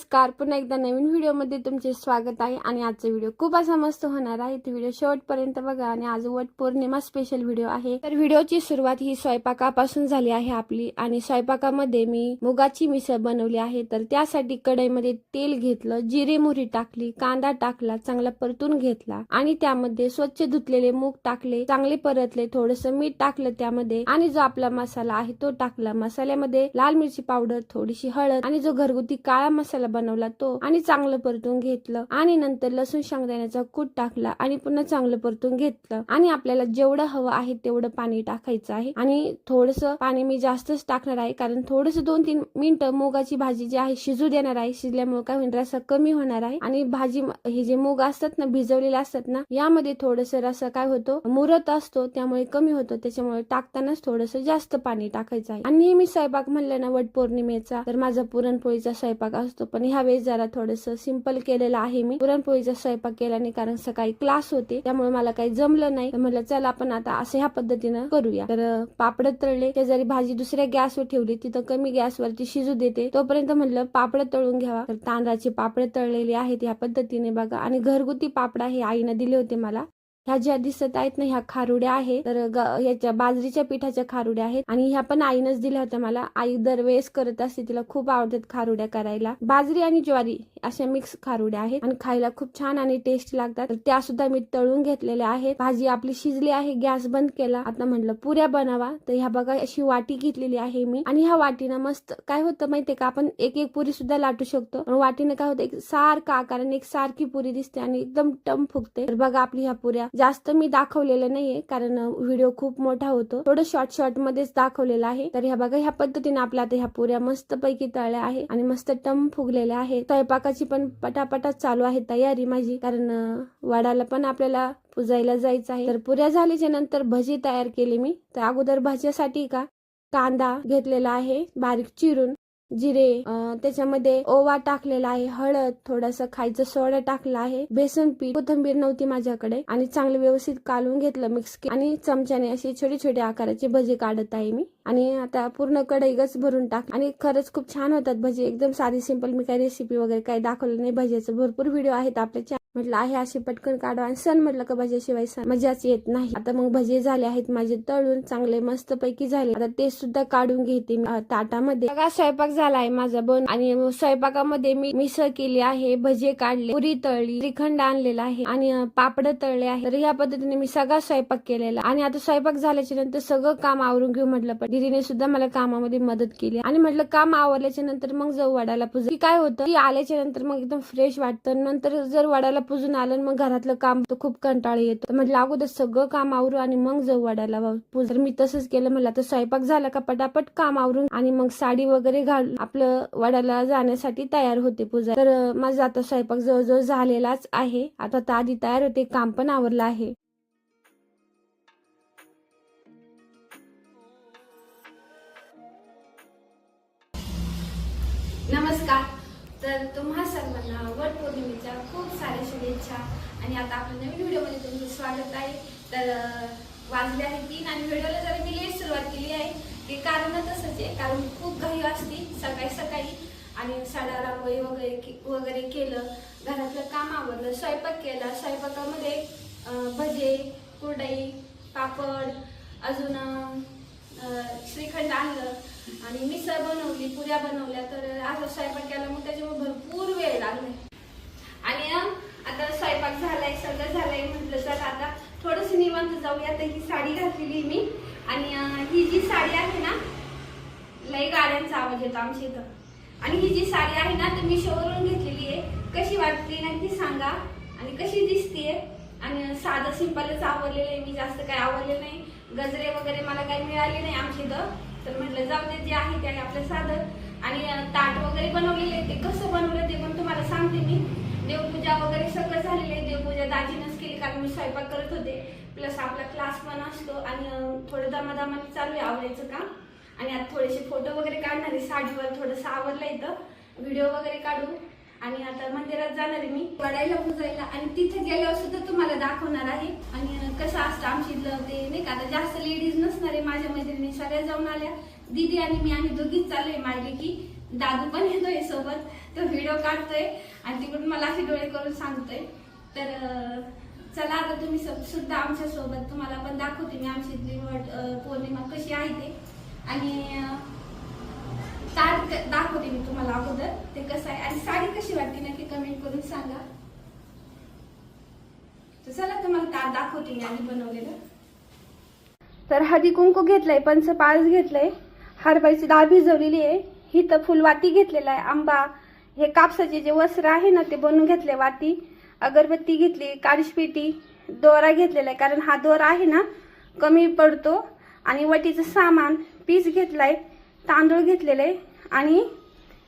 नमस्कार, पुन्हा एकदा नवीन व्हिडिओमध्ये तुमचे स्वागत आहे। आणि आजचा व्हिडिओ खूप असा मस्त होणार आहे, तो व्हिडिओ शेवटपर्यंत बघा। आणि आज वट पौर्णिमा स्पेशल व्हिडिओ आहे। तर व्हिडिओची सुरुवात ही स्वयंपाकापासून झाली आहे आपली। आणि स्वयंपाकामध्ये मी मुगाची मिसळ बनवली आहे। तर त्यासाठी कढईमध्ये तेल घेतलं, जिरे मोहरी टाकली, कांदा टाकला, चांगला परतून घेतला आणि त्यामध्ये स्वच्छ धुतलेले मूग टाकले, चांगले परतले, थोडंसं मीठ टाकलं त्यामध्ये आणि जो आपला मसाला आहे तो टाकला। मसाल्यामध्ये लाल मिरची पावडर, थोडीशी हळद आणि जो घरगुती काळा मसाला बनवला तो आणि चांगलं परतून घेतलं। आणि नंतर लसूण शेंगदाण्याचा कूट टाकला आणि पुन्हा चांगलं परतून घेतलं। आणि आपल्याला जेवढं हवं आहे तेवढं पाणी टाकायचं आहे। आणि थोडंसं पाणी मी जास्तच टाकणार आहे, कारण थोडंसं 2-3 मिनिटं मुगाची भाजी जी आहे शिजू देणार आहे। शिजल्यामुळे काय होईल, रस्सा कमी होणार आहे। आणि भाजी हे जे मूग असतात ना, भिजवलेले असतात ना, यामध्ये थोडंसं रस्सा काय होतो, मुरत असतो, त्यामुळे कमी होतो। त्याच्यामुळे टाकतानाच थोडंसं जास्त पाणी टाकायचं आहे। आणि नेहमी स्वयंपाक म्हणलं ना वट पौर्णिमेचा, तर माझा पुरणपोळीचा स्वयंपाक असतो, पण ह्यावेळेस जरा थोडंसं सिंपल केलेलं आहे मी। पुरणपोळीचा स्वयंपाक केला नाही, कारण सकाळी क्लास होते, त्यामुळे मला काही जमलं नाही। तर म्हटलं चला आपण आता असं ह्या पद्धतीनं करूया। तर पापड तळले, शेजारी भाजी दुसऱ्या गॅसवर ठेवली, तिथं कमी गॅसवरती शिजू देते, तोपर्यंत म्हटलं पापड तळून घ्यावा। तर तांदळाचे पापड तळलेले आहेत ह्या पद्धतीने बघा। आणि घरगुती पापड आहे, आईने दिले होते मला। ह्या ज्या दिसत आहेत ना, ह्या खारुड्या आहे, तर याच्या बाजरीच्या पिठाच्या खारुड्या आहेत। आणि ह्या पण आईनच दिल्या होत्या मला। आई दरवेळेस करत असते, तिला खूप आवडतात खारुड्या करायला। बाजरी आणि ज्वारी अशा मिक्स खारुड्या आहेत आणि खायला खूप छान आणि टेस्टी लागतात। तर त्या सुद्धा मी तळून घेतलेल्या आहेत। भाजी आपली शिजली आहे, गॅस बंद केला। आता म्हटलं पुऱ्या बनवा। तर ह्या बघा अशी वाटी घेतलेली आहे मी। आणि ह्या वाटीनं मस्त काय होतं माहितीये का, आपण एक एक पुरी सुद्धा लाटू शकतो। पण वाटीनं काय होतं, एक सारखं आकाराने एक सारखी पुरी दिसते आणि एकदम टम फुगते। तर बघा आपली ह्या पुऱ्या जास्त मी दाखवलेलं नाहीये, कारण व्हिडिओ खूप मोठा होतो, थोडं शॉर्ट मध्येच दाखवलेलं आहे। तर ह्या बघा ह्या पद्धतीने आपल्या आता ह्या पुऱ्या मस्त पैकी तळल्या आहे आणि मस्त टम फुगलेल्या आहे। स्वयंपाकाची पण पटापटा चालू आहे तयारी माझी, कारण वडाला पण आपल्याला पुजायला जायचं आहे। तर पुऱ्या झाल्याच्या नंतर भजी तयार केली मी। तर अगोदर भाजीसाठी का कांदा घेतलेला आहे बारीक चिरून, जिरे, त्याच्यामध्ये ओवा टाकलेला आहे, हळद, थोडासा खायचं सोडा टाकला आहे, बेसन पीठ, कोथिंबीर नव्हती माझ्याकडे, आणि चांगलं व्यवस्थित कालून घेतलं मिक्स आणि चमच्याने असे छोटे छोटे आकाराचे भजी काढत आहे मी। आणि आता पूर्ण कढई गच भरून टाक। आणि खरंच खूप छान होतात भजी, एकदम साधी सिंपल। मी काही रेसिपी वगैरे काही दाखवलं नाही भजीचं, भरपूर व्हिडिओ आहेत आपल्या म्हटलं आहे अशी पटकन काढवा। आणि सण म्हटलं का भजीशिवाय मजाच येत नाही। आता मग भजी झाले आहेत माझे तळून, चांगले मस्त पैकी झाले। आता ते सुद्धा काढून घेते मी ताटामध्ये। बघा स्वयंपाक झालाय माझा बन। आणि स्वयंपाकामध्ये मी मिसळ केली आहे, भजे काढले, पुरी तळली, श्रीखंड आणलेला आहे आणि पापड तळले आहे। तर ह्या पद्धतीने मी सगळा स्वयंपाक केलेला। आणि आता स्वयंपाक झाल्याच्या नंतर सगळं काम आवरून घेऊ म्हटलं, पण दीदीने सुद्धा मला कामामध्ये मदत केली। आणि म्हटलं काम आवरल्याच्या नंतर मग जाऊ वडाला पूजा। की काय होतं की आल्याच्या नंतर मग एकदम फ्रेश वाटतं, नंतर जर वडाला पूजून आलं मग घरातलं काम तर खूप कंटाळा येतो। म्हटलं अगोदर सगळं काम आवरू आणि मग जाऊ वडाला पूजा। तर मी तसंच केलं। म्हटलं आता स्वयंपाक झाला का पटापट काम आवरून आणि मग साडी वगैरे घालून आपलं वडाला जाण्यासाठी तयार होते पूजा। तर माझा आता स्वयंपाक जवळजवळ झालेलाच आहे। आता आधी तयार होते, काम पण आवरलं आहे। नमस्कार। तर तुम्हा सर्वांना वट पौर्णिमेच्या खूप साऱ्या शुभेच्छा। आणि आता आपल्या नवीन व्हिडिओमध्ये तुमचं स्वागत आहे। तर वाजले आहे 3 आणि व्हिडिओला जरा मी लेट सुरुवात केली आहे, ते कारण तसंच आहे, कारण खूप घाई असते सकाळी आणि साडा रांगोळी वगैरे केलं, घरातलं काम आवरलं, स्वयंपाक केला। स्वयंपाकामध्ये भजे, कुरडई, पापड, अजून श्रीखंड आणलं आणि मिसळ बनवली, पुऱ्या बनवल्या। तर असं स्वयंपाक केला, मग त्याच्यामुळे भरपूर वेळ लागला। आणि आता स्वयंपाक झालाय, सगळं झालंय, म्हटलं चला आता थोडंसं निवांत जाऊया। तर ही साडी घातलेली मी, आणि ही जी साडी आहे ना, लई गाड्यांचा आवाज येतो आमच्या इथं। आणि ही जी साडी आहे ना, तर मी शोवरून घेतलेली आहे। कशी वाटते नक्की सांगा, आणि कशी दिसते। आणि साधं सिंपलच आवडलेलं आहे मी, जास्त काही आवडलेलं नाही। गजरे वगैरे मला काही मिळाले नाही आमच्या इथं, तर म्हटलं जाऊ दे, जे आहे ते आपलं साधं। आणि ताट वगैरे बनवलेले, ते कसं बनवलं ते पण तुम्हाला सांगते मी। देवपूजा वगैरे सगळं झालेलं आहे। देवपूजा दाजीनच केली, कारण मी स्वयंपाक करत होते, प्लस आपला क्लास पण असतो आणि थोडं दमादमाने चालू आहे आवरायचं काम। आणि आता थोडेसे फोटो वगैरे काढणार आहे, साडीवर थोडंसं आवरलं इथं, व्हिडिओ वगैरे काढू। आणि आता मंदिरात जाणार आहे मी वडायला पुजायला, आणि तिथे गेल्यावर सुद्धा तुम्हाला दाखवणार आहे. आणि कसं असतं आमची ते नाही का, आता जास्त लेडीज नसणार आहे, माझ्या मैत्रिणी सगळ्या जाऊन आल्या, दीदी आणि मी आम्ही दोघीच चाललोय. मायले की दादू पण येतोय सोबत, तो व्हिडिओ काढतोय आणि तिकडून मला असे डोळे करून सांगतोय. तर चला आता तुम्ही सुद्धा आमच्या सोबत, तुम्हाला पण दाखवते मी आमची पौर्णिमा कशी आहे ते. आणि ताट दाखवते मी तुम्हाला अगोदर ते कसं आहे, आणि साडी कशी वाटते नक्की कमेंट करून सांगा. तर चला तुम्हाला ताट दाखवते मी आधी बनवलेलं. तर हळदी कुंकू घेतलंय, पंचपाळस घेतलंय, हरभऱ्याची डाळ भिजवलेली आहे, ही तर फुलवाती घेतलेला आहे, आंबा, हे कापसाचे जे वस्त्र आहे ना ते बनवून घेतले, वाती, अगरबत्ती घेतली, काळीशपेटी, दोरा घेतलेला आहे कारण हा दोरा आहे ना कमी पडतो, आणि वटीचं सामान, पीस घेतलाय, तांदूळ घेतलेले, आणि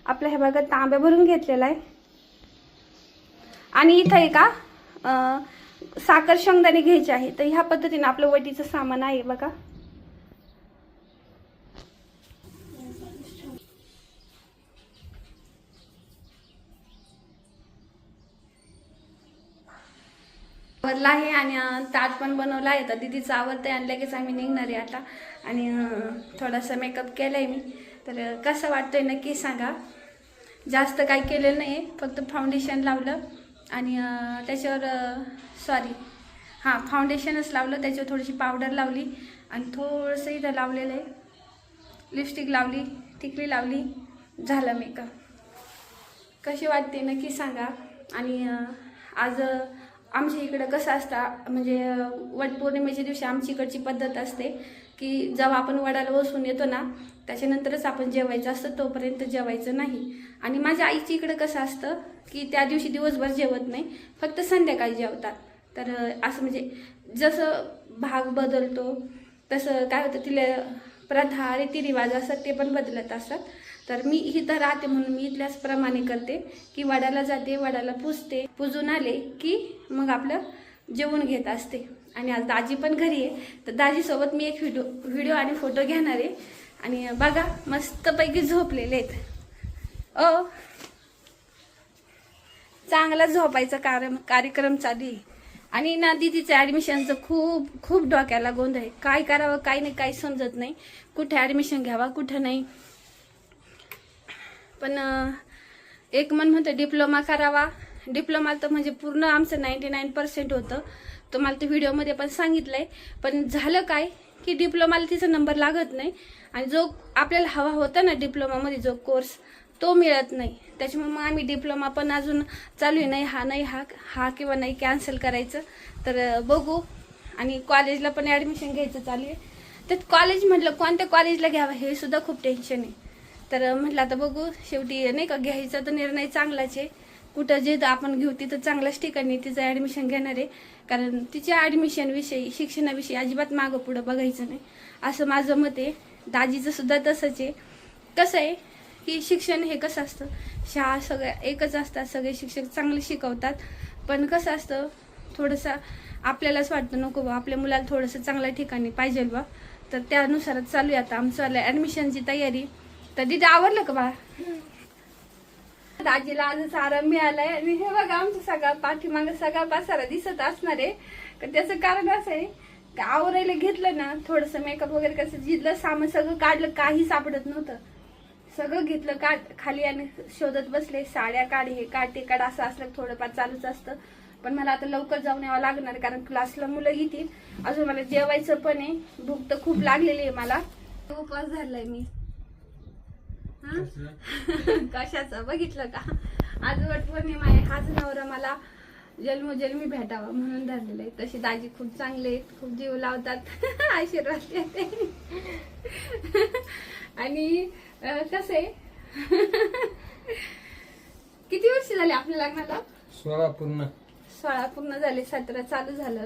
आपल्या हे बघा तांब्या भरून घेतलेला आहे. आणि इथं आहे का साखर शेंगदाणे घ्यायचे आहे. तर ह्या पद्धतीने आपलं वटीचं सामान आहे बघा. आवरला आहे आणि ताट पण बनवला आहे. तर दीदीचं आवडतंय आणि लगेच आम्ही निघणार आहे आता. आणि थोडासा मेकअप केलाय मी. तर कसं वाटतंय नक्की सांगा. जास्त काही केलेलं नाही, फक्त फाउंडेशन लावलं आणि त्याच्यावर फाउंडेशनच लावलं, त्याच्यावर थोडीशी पावडर लावली आणि थोडंसं इथं लावलेलं आहे, लिपस्टिक लावली, टिकली लावली, झालं मेकअप. कशी वाटते नक्की सांगा. आणि आज आमच्या इकडं कसं असतं, म्हणजे वटपौर्णिमेच्या दिवशी आमची इकडची पद्धत असते की जेव्हा आपण वडाला बसून येतो ना त्याच्यानंतरच आपण जेवायचं असतं, तोपर्यंत जेवायचं नाही. आणि माझ्या आईच्या इकडं कसं असतं की त्या दिवशी दिवसभर जेवत नाही, फक्त संध्याकाळी जेवतात. तर असं म्हणजे जसं भाग बदलतो तसं काय होतं, तिला प्रथा रीतिरिवाज असतात ते पण बदलत असतात. तर मी इथं राहते म्हणून मी इथल्याच प्रमाणे करते की वडाला जाते, वडाला पुजते, पुजून आले की मग आपलं जेवण घेत असते. आणि आज दाजी पण घरी आहे, तर दाजीसोबत मी एक व्हिडिओ आणि फोटो घेणार आहे. आणि बघा मस्तपैकी झोपलेले आहेत. चांगला झोपायचा कार्यक्रम चालू आहे. आणि ना दीदीचं ॲडमिशनचं खूप डोक्याला गोंधळ आहे. काय करावं काय नाही काही समजत नाही, कुठे ॲडमिशन घ्यावा कुठं नाही. पण एक मन म्हणतं डिप्लोमा करावा. डिप्लोमा तर म्हणजे पूर्ण आमचं 99% होतं, तुम्हाला ते व्हिडिओमध्ये पण सांगितलंय. पण झालं काय की डिप्लोमाला तिचा नंबर लागत नाही, आणि जो आपल्याला हवा होता ना डिप्लोमामध्ये जो कोर्स तो मिळत नाही. त्याच्यामुळे मग आम्ही डिप्लोमा पण अजून चालू आहे, नाही हा किंवा नाही कॅन्सल करायचं. तर बघू. आणि कॉलेजला पण ॲडमिशन घ्यायचं चालू आहे. तर कॉलेज म्हटलं कोणत्या कॉलेजला घ्यावं हे सुद्धा खूप टेन्शन आहे. तर म्हटलं आता बघू, शेवटी नाही का घ्यायचा तर निर्णय चांगलाच आहे. कुठं जे आपण घेऊ तिथं चांगल्याच ठिकाणी तिचं ॲडमिशन घेणार आहे. कारण तिच्या ॲडमिशनविषयी, शिक्षणाविषयी अजिबात मागं पुढं बघायचं नाही असं माझं मत आहे. दाजीचं सुद्धा तसंच आहे. कसं आहे की शिक्षण हे कसं असतं, शाळा सगळ्या एकच असतात, सगळे शिक्षक चांगले शिकवतात. पण कसं असतं थोडंसं आपल्यालाच वाटतं नको बा आपल्या मुलाला थोडंसं चांगल्या ठिकाणी पाहिजे बा. तर त्यानुसारच चालू आहे आता आमचं ॲडमिशनची तयारी. तर तिथे आवडलं का बा? दाजीला आजच आराम मिळालाय. आणि हे बघा आमचं सगळा पाठीमागं सगळा पसारा दिसत असणार आहे. तर त्याचं कारण असं आहे की आवरायला घेतलं ना थोडंसं मेकअप वगैरे कसं जिथलं सामान सगळं काढलं, काही सापडत नव्हतं. सगळं घेतलं खाली आणि शोधत बसले. साड्या काढ, हे काढ, ते काढ, असं असलं थोडंफार चालूच असतं. पण मला आता लवकर जाऊन यावं लागणार कारण क्लासला मुलं येतील. अजून मला जेवायचं पण आहे, भूक तर खूप लागलेली आहे मला. उपवास धरलाय मी. कशाचा बघितलं का? आज वटपौर्णिमा आहे. हाच नवरा मला जन्मोजन्मी भेटावा म्हणून धरलेलं आहे. तशी दाजी खूप चांगले आहेत, खूप जीव लावतात, आशीर्वाद देते. आणि कसं आहे किती वर्ष झाले आपल्या लग्नाला? 16 पूर्ण झाले, 17 चालू झालं.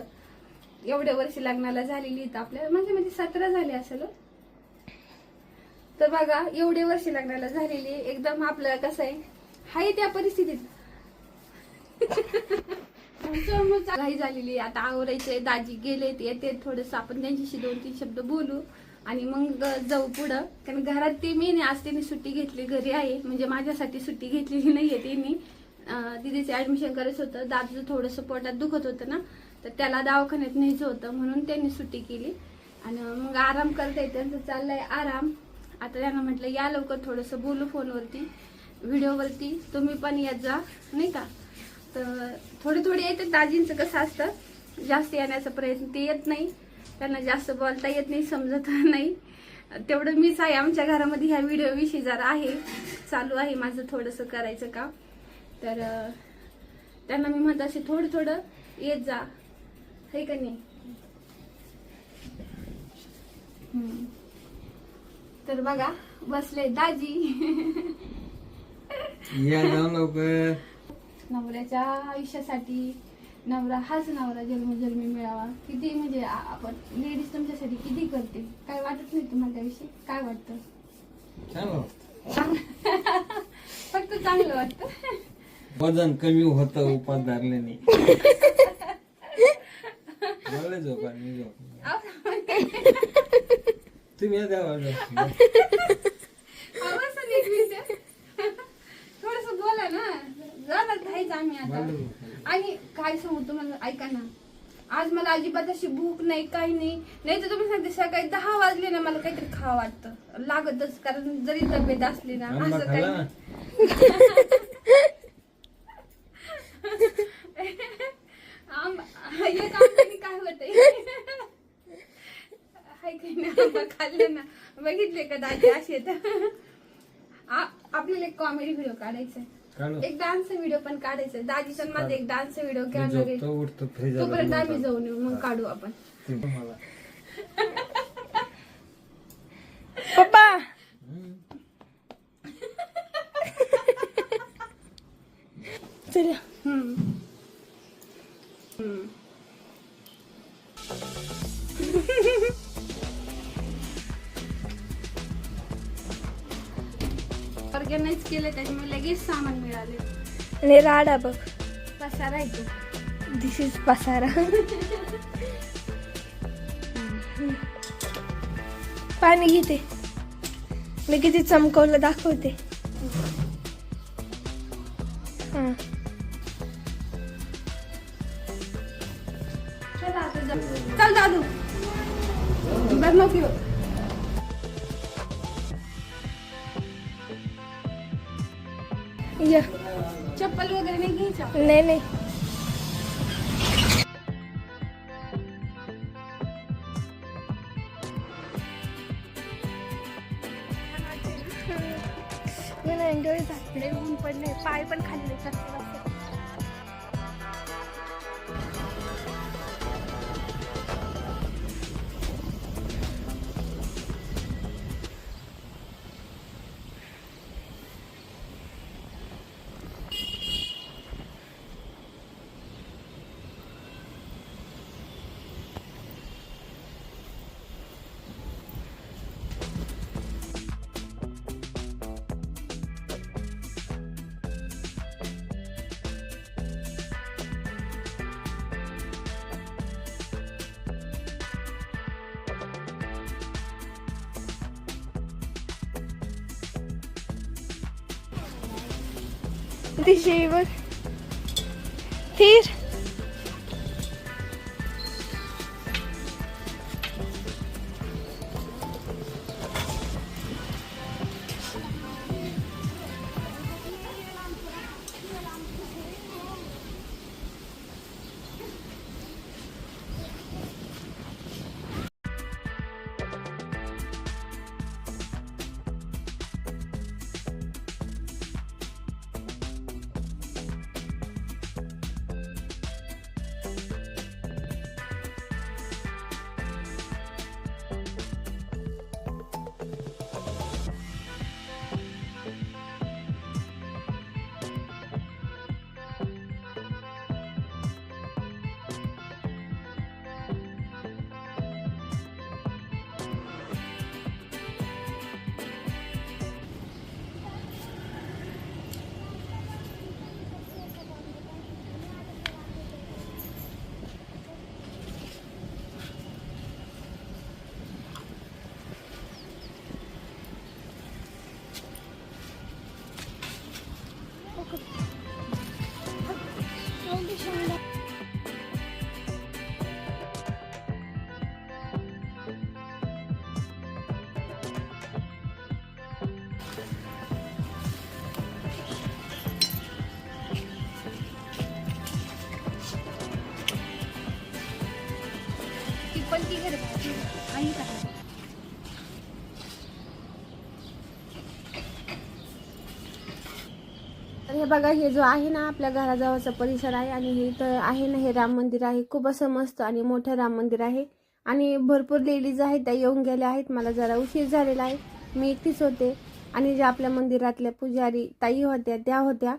एवढे वर्ष लग्नाला झालेली आहेत आपल्या, म्हणजे 17 झाले असेल. तर बघा एवढे वर्ष लग्नाला झालेली, एकदम आपल्याला कसं आहे हाय त्या परिस्थितीत घाई झालेली. आता आवरायचे, दाजी गेलेत, येते, थोडंसं आपण त्यांच्याशी 2-3 शब्द बोलू आणि मग जाऊ पुढं. कारण घरात ते मी आज त्यांनी सुट्टी घेतली, घरी आहे, म्हणजे माझ्यासाठी सुट्टी घेतलेली नाहीये त्यांनी, दीदीचं ऍडमिशन करायचं होतं. दादूचं थोडंसं पोटात दुखत होतं ना, तर त्याला दवाखान्यात न्यायचं होतं म्हणून त्यांनी सुट्टी केली. आणि मग आराम करताय, त्यांचं चाललंय आराम. आता त्यांना म्हटलं या लवकर थोडंसं बोलू फोनवरती, व्हिडिओवरती, तुम्ही पण येत जा नाही का. तर थोडी थोडी येते. दाजींचं कसं असतं, जास्त येण्याचा प्रयत्न ते येत नाही, त्यांना जास्त बोलता येत नाही, समजत नाही. तेवढं मीच आहे आमच्या घरामध्ये. ह्या व्हिडिओविषयी जरा आहे, चालू आहे माझं थोडंसं करायचं काम. तर त्यांना मी म्हणत असे थोडं थोडं येत जा, हे का नाही. तर बघा बसले दाजी. या जाऊ लवकर. नवऱ्याच्या आयुष्यासाठी नवरा हाच नवरा जन्मजन्मी मिळावा. किती म्हणजे आपण लेडीज तुमच्यासाठी किती करते, काय वाटत नाही तुम्हाला त्याविषयी? काय वाटतं? फक्त चांगलं वाटतं. वजन कमी होतं उपास धरल्याने. मला झोपा, मी झोप. तुम्ही या द्या थोडस बोला ना, जरा खायचं आम्ही आता. आणि काय सांगू तुम्हाला, ऐका ना, आज मला अजिबात अशी भूक नाही, काही नाही तर तुम्ही सांगते सकाळी 10 वाजले ना मला काहीतरी खावं वाटतं, लागतच. कारण जरी तब्येत असली ना असं काही काय होतंय. आंबा खाल्ले ना, बघितले का दाजी असे. आपल्याला एक कॉमेडी व्हिडिओ काढायचा, एक डान्स व्हिडिओ पण काढायचा. दाजी पण माझा एक डान्स व्हिडिओ घेणार आहे, तोपर्यंत आम्ही जाऊन येऊ, मग काढू आपण. पप्पा चला. ऑर्गनाइज केलं, त्याच्यामुळे लगेच सामान मिळाले. आणि राडा बघ, पसारा आहे तो. दिस इज पसारा. पाणी घेते, मी किती चमकवलं दाखवते. हा चल दादू, बनव की. या चप्पल वगैरे नाही घ्यायचं? नाही. एन्जॉय झाले, ऊन पडले, पाय पण खाल्ले. दिशे बघ, फिर पण ती घर आई का तर हे बघा, हे जो आहे ना आपल्या घराजवळचा परिसर आहे आणि हे इथं आहे ना हे राम मंदिर आहे. खूप असं मस्त आणि मोठं राम मंदिर आहे आणि भरपूर लेडीज आहेत त्या येऊन गेल्या आहेत. मला जरा उशीर झालेला आहे, मी एकटीच होते आणि ज्या आपल्या मंदिरातल्या पुजारी ताई होत्या त्या होत्या.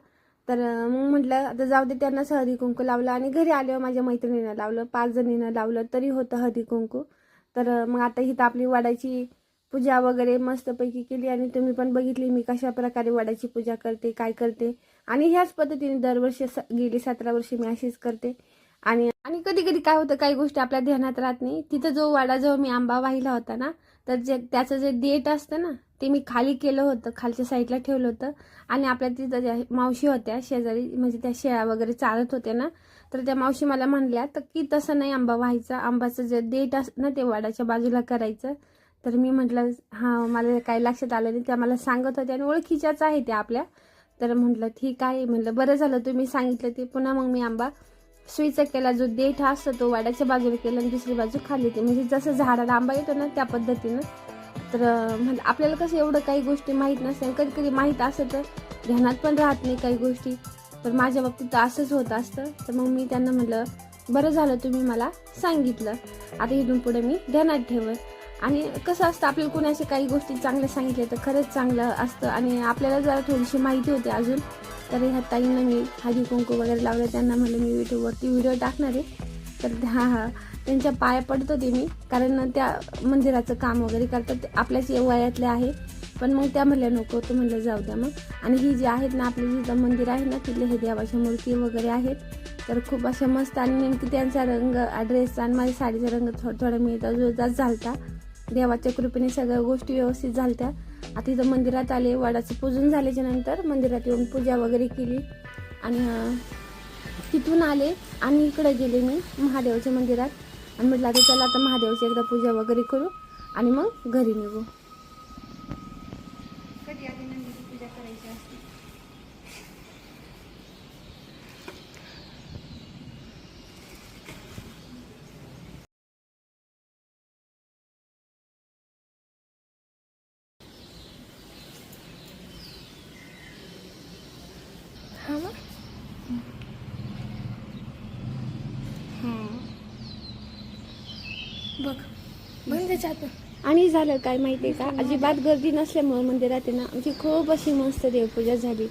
तर मग म्हटलं आता जाऊ दे, त्यांना हळदी कुंकू लावलं आणि घरी आल्यावर माझ्या मैत्रिणीनं लावलं, 5 जणीनं लावलं तरी होतं हळदी कुंकू. तर मग आता इथं आपली वडाची पूजा वगैरे मस्तपैकी केली आणि तुम्ही पण बघितली मी कशा प्रकारे वडाची पूजा करते, काय करते. आणि ह्याच पद्धतीने दरवर्षी गेली 17 वर्षी मी अशीच करते. आणि आणि कधी कधी काय होतं, काही गोष्टी आपल्या ध्यानात राहत नाही. तिथं जो वडाजवळ मी आंबा वाहिला होता ना, तर त्याचं जे देठ असतं ना ते मी खाली केलं होतं, खालच्या साईडला ठेवलं होतं. आणि आपल्या तिथं ज्या मावशी होत्या शेजारी, म्हणजे त्या शेळ्या वगैरे चालत होत्या ना, तर त्या मावशी मला म्हणल्या तर की तसं नाही आंबा व्हायचा, आंबाचं जे देठ असतं ना ते वडाच्या बाजूला करायचं. तर मी म्हटलं हां, मला काही लक्षात आलं नाही, त्या मला सांगत होत्या आणि ओळखीच्याच आहे त्या आपल्या. तर म्हटलं ठीक आहे, म्हटलं बरं झालं तुम्ही सांगितलं ते. पुन्हा मग मी आंबा सुईचा केला, जो देठ असतो तो वाड्याच्या बाजूला केला आणि दुसरी बाजू खाली ते, म्हणजे जसं झाडाला आंबा येतो ना त्या पद्धतीनं. तर म्हणजे आपल्याला कसं एवढं काही गोष्टी माहीत नसते, कधी कधी माहीत असतं तर ध्यानात पण राहत नाही काही गोष्टी. तर माझ्या बाबतीत असंच होत असतं. तर मग मी त्यांना म्हटलं बरं झालं तुम्ही मला सांगितलं, आता इथून पुढे मी ध्यानात ठेवलं. आणि कसं असतं, आपल्याला कोणाशी काही गोष्टी चांगल्या सांगितल्या तर खरंच चांगलं असतं आणि आपल्याला जरा थोडीशी माहिती होती अजून. तर ह्या ताईंना मी हळदी कुंकू वगैरे लावलं, त्यांना म्हणलं मी यूट्यूबवरती व्हिडिओ टाकणार आहे. तर हां त्यांच्या पाया पडत होते मी, कारण त्या मंदिराचं काम वगैरे करतात, आपल्याच वयातले आहे. पण मग त्या म्हणल्या नको, तर म्हणलं जाऊ द्या मग. आणि ही जी आहेत ना आपली जिथं मंदिर आहे ना तिथले हे देवाच्या मूर्ती वगैरे आहेत. तर खूप अशा मस्त, आणि नेमकी त्यांचा रंग ड्रेसचा आणि माझ्या साडीचा रंग थोडा मिळता जुळताच झालता. देवाच्या कृपेने सगळ्या गोष्टी व्यवस्थित झालत्या. आता इथं मंदिरात आले, वडाचं पूजन झाल्याच्या नंतर मंदिरात येऊन पूजा वगैरे केली आणि तिथून आले आणि इकडे गेले मी महादेवाच्या मंदिरात. आणि म्हटलं आता चला आता महादेवाची एकदा पूजा वगैरे करू आणि मग घरी निघू. कधी आधी नंदीची पूजा करायची असते. हा मग बघ म्हणजे जात. आणि झालं काय माहिती आहे का, अजिबात गर्दी नसल्यामुळे मंदिरात आहे ना म्हणजे खूप अशी मस्त देवपूजा झाली.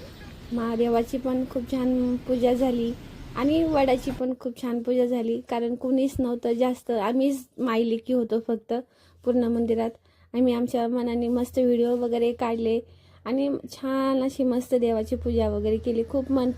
महादेवाची पण खूप छान पूजा झाली आणि वडाची पण खूप छान पूजा झाली. कारण कोणीच नव्हतं जास्त, आम्हीच मायलेकी होतो फक्त पूर्ण मंदिरात. आम्ही आमच्या मनाने मस्त व्हिडिओ वगैरे काढले आणि छान अशी मस्त देवाची पूजा वगैरे केली. खूप मन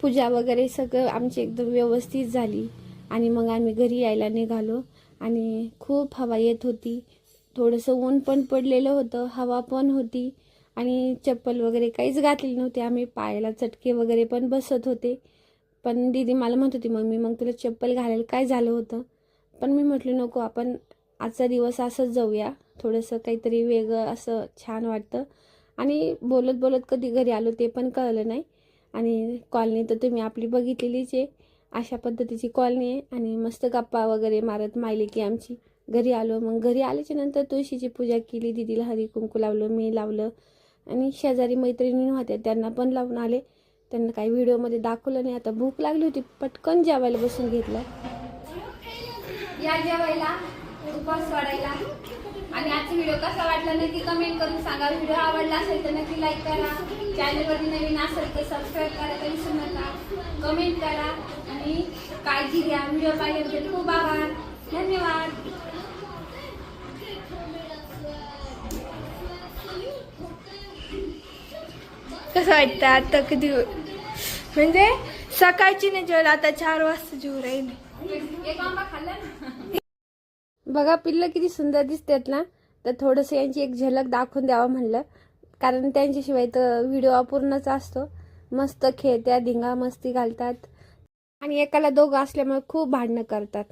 पूजा वगैरे सगळं आमची एकदम व्यवस्थित झाली. आणि मग आम्ही घरी यायला निघालो आणि खूप हवा येत होती, थोडंसं ऊन पण पडलेलं होतं, हवा पण होती आणि चप्पल वगैरे काहीच घातली नव्हती आम्ही. पायाला चटके वगैरे पण बसत होते. पण दीदी मला म्हणत होती मम्मी मग तुला चप्पल घालायला काय झालं होतं. पण मी म्हटलं नको, आपण आजचा दिवस असंच जाऊया, थोडंसं काहीतरी वेगळं असं छान वाटतं. आणि बोलत बोलत कधी घरी आलो ते पण कळलं नाही. आणि कॉलनी तर तुम्ही आपली बघितलेलीच आहे, अशा पद्धतीची कॉलनी आहे. आणि मस्त गप्पा वगैरे मारत मायले की आमची घरी आलो. मग घरी आल्याच्या नंतर तुळशीची पूजा केली, दीदीला हळदी कुंकू लावलं, मी लावलं आणि शेजारी मैत्रिणी होत्या त्यांना पण लावून आले. त्यांना काही व्हिडिओमध्ये दाखवलं नाही. आता भूक लागली होती, पटकन जेवायला बसून घेतलं. या जेवायला, उपवास सोडायला. आणि आजची व्हिडिओ कसा वाटला नक्की कमेंट करून सांगा. व्हिडिओ आवडला असेल तर नक्की लाईक करा. चॅनलवरती नवीन असेल तर सबस्क्राईब करायला विसरू नका. कमेंट करा आणि काळजी घ्या. व्हिडिओ पाहिल्याबद्दल खूप आभार. धन्यवाद. कसं वाटतं आता कधी म्हणजे सकाळची नाही जेवलं, आता 4 वाजता जेवू राहील. एक आंबा खाल्ला ना. बघा पिल्लं किती सुंदर दिसतात ना. तर थोडंसं यांची एक झलक दाखवून द्यावं म्हणलं, कारण त्यांच्याशिवाय तर व्हिडिओ अपूर्णच असतो. मस्त खेळत्या, धिंगा मस्ती घालतात आणि एकाला दोघं असल्यामुळे खूप भांडणं करतात.